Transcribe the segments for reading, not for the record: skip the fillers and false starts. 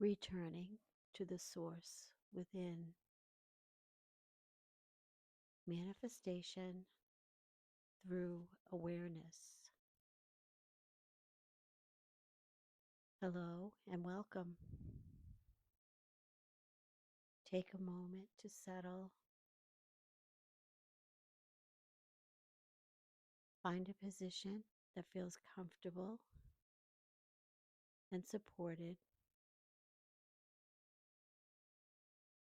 returning to the source within. Manifestation through awareness. Hello and welcome. Take a moment to settle. Find a position that feels comfortable and supported,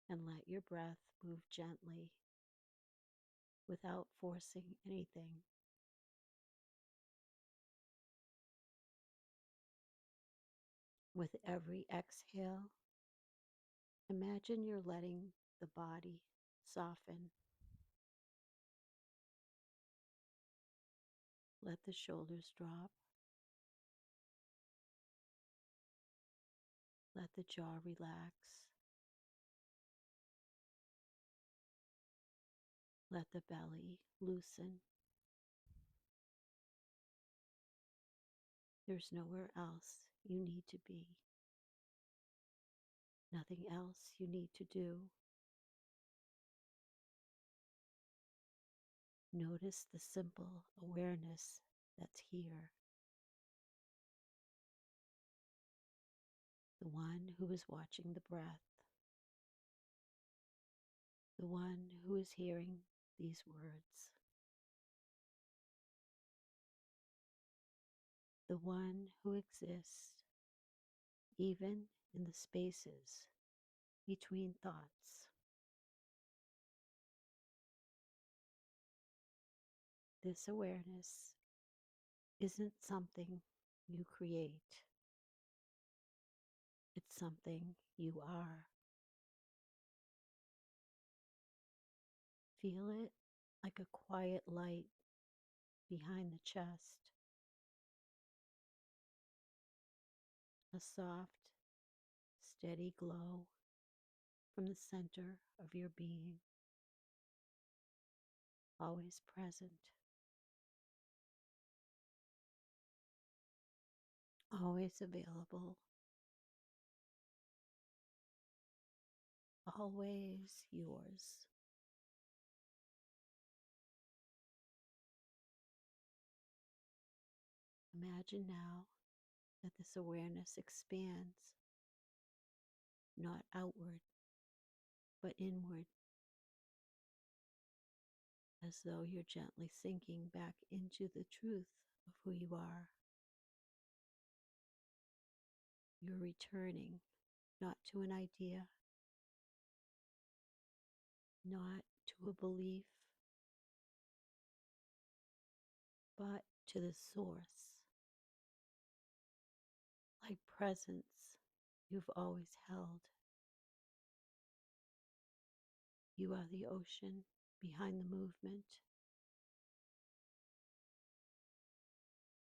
and let your breath move gently without forcing anything. With every exhale, imagine you're letting the body soften. Let the shoulders drop. Let the jaw relax. Let the belly loosen. There's nowhere else you need to be. Nothing else you need to do. Notice the simple awareness that's here. The one who is watching the breath. The one who is hearing these words. The one who exists even in the spaces between thoughts. This awareness isn't something you create. It's something you are. Feel it like a quiet light behind the chest, a soft, steady glow from the center of your being, always present, always available, always yours. Imagine now that this awareness expands, not outward, but inward, as though you're gently sinking back into the truth of who you are. You're returning not to an idea, not to a belief, but to the source, like presence you've always held. You are the ocean behind the movement.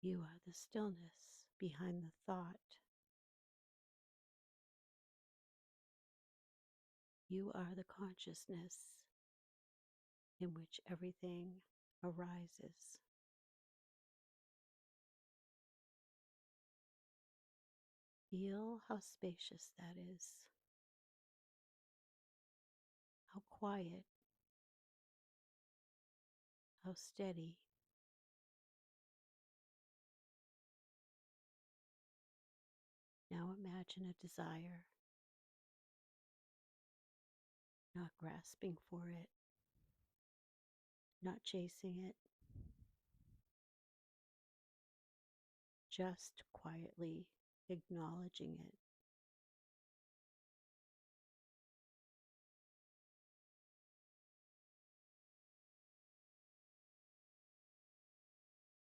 You are the stillness behind the thought. You are the consciousness in which everything arises. Feel how spacious that is, how quiet, how steady. Now imagine a desire, not grasping for it, not chasing it, just quietly acknowledging it.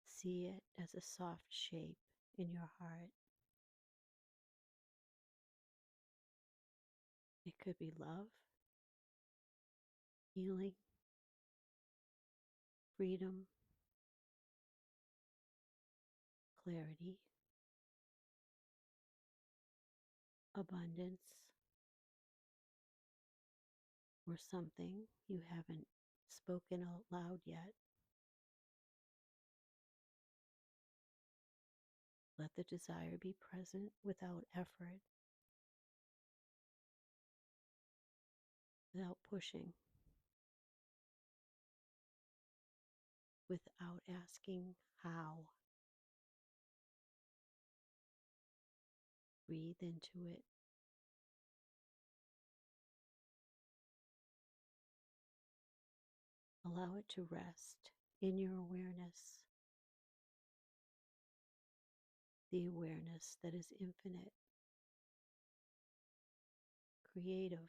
See it as a soft shape in your heart. It could be love, healing, freedom, clarity, abundance, or something you haven't spoken out loud yet. Let the desire be present without effort. without pushing, without asking how. Breathe into it. Allow it to rest in your awareness, the awareness that is infinite, creative,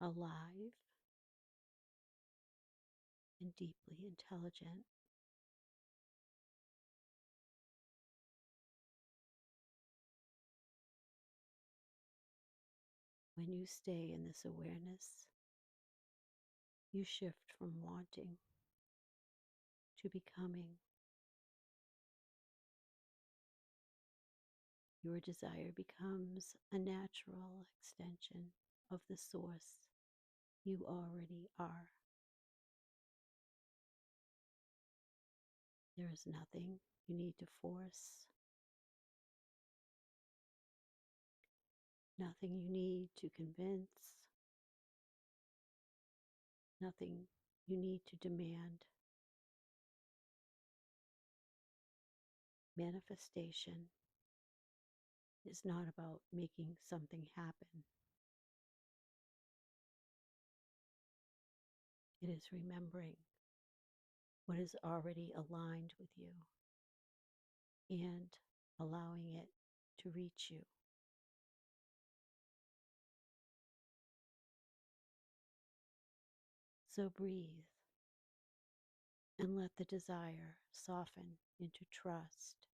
alive, and deeply intelligent. When you stay in this awareness, you shift from wanting to becoming. Your desire becomes a natural extension of the source you already are. There is nothing you need to force, nothing you need to convince, nothing you need to demand. Manifestation is not about making something happen. It is remembering what is already aligned with you and allowing it to reach you. So breathe and let the desire soften into trust,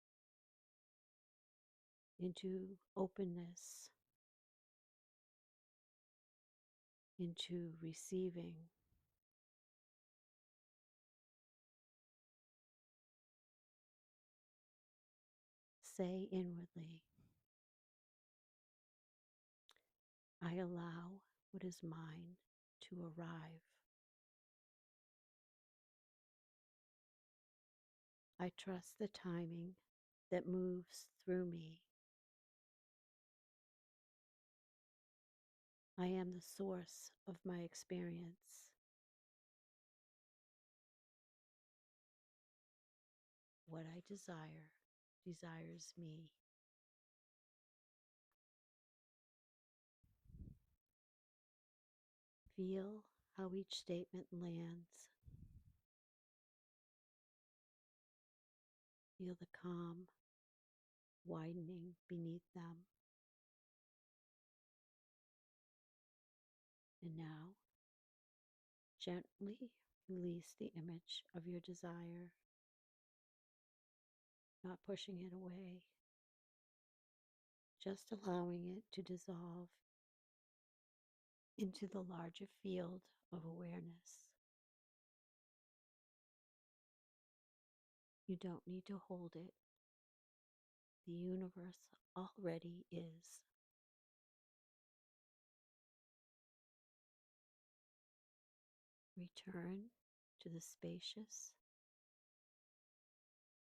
into openness, into receiving. Say inwardly, I allow what is mine to arrive. I trust the timing that moves through me. I am the source of my experience. What I desire desires me. Feel how each statement lands. Feel the calm widening beneath them. And now, gently release the image of your desire, not pushing it away, just allowing it to dissolve into the larger field of awareness. You don't need to hold it. The universe already is. Return to the spacious,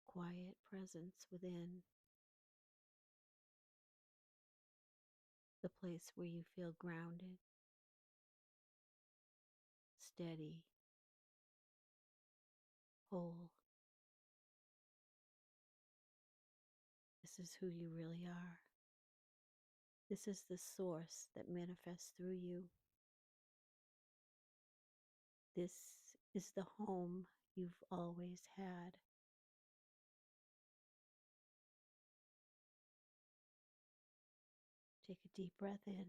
quiet presence within, the place where you feel grounded, steady, whole. This is who you really are. This is the source that manifests through you. This is the home you've always had. Take a deep breath in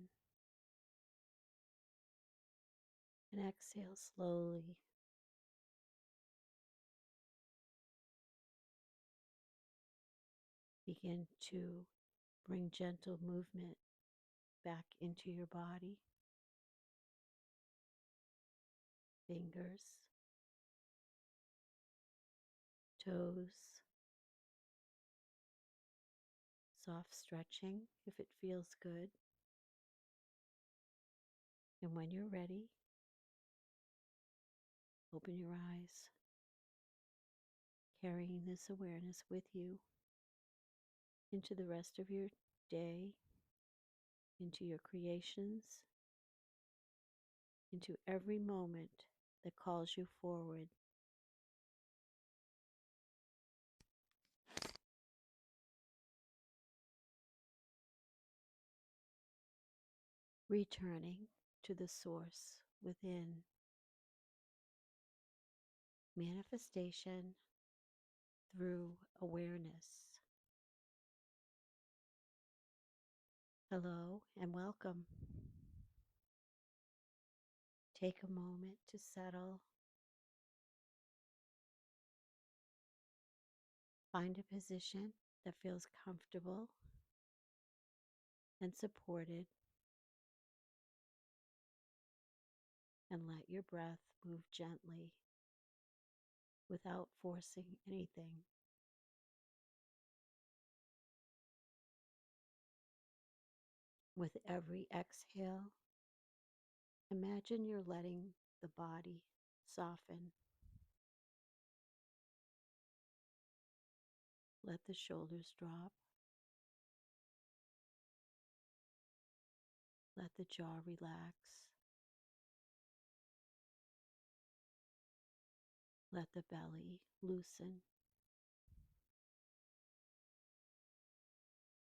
and exhale slowly. Begin to bring gentle movement back into your body. Fingers, toes, soft stretching if it feels good. And when you're ready, open your eyes, carrying this awareness with you into the rest of your day into your creations, into every moment that calls you forward. Returning to the source within. Manifestation through awareness. Hello and welcome. Take a moment to settle. Find a position that feels comfortable and supported, and let your breath move gently without forcing anything. With every exhale, imagine you're letting the body soften. Let the shoulders drop. Let the jaw relax. Let the belly loosen.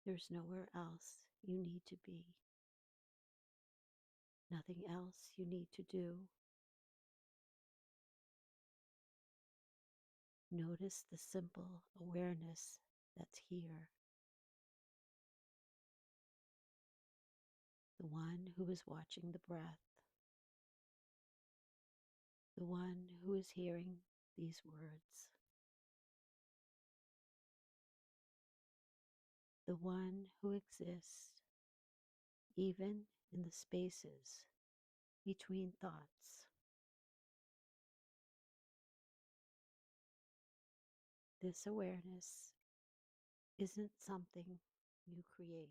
There's nowhere else you need to be. Nothing else you need to do. Notice the simple awareness that's here. The one who is watching the breath. The one who is hearing these words. The one who exists even in the spaces between thoughts. This awareness isn't something you create.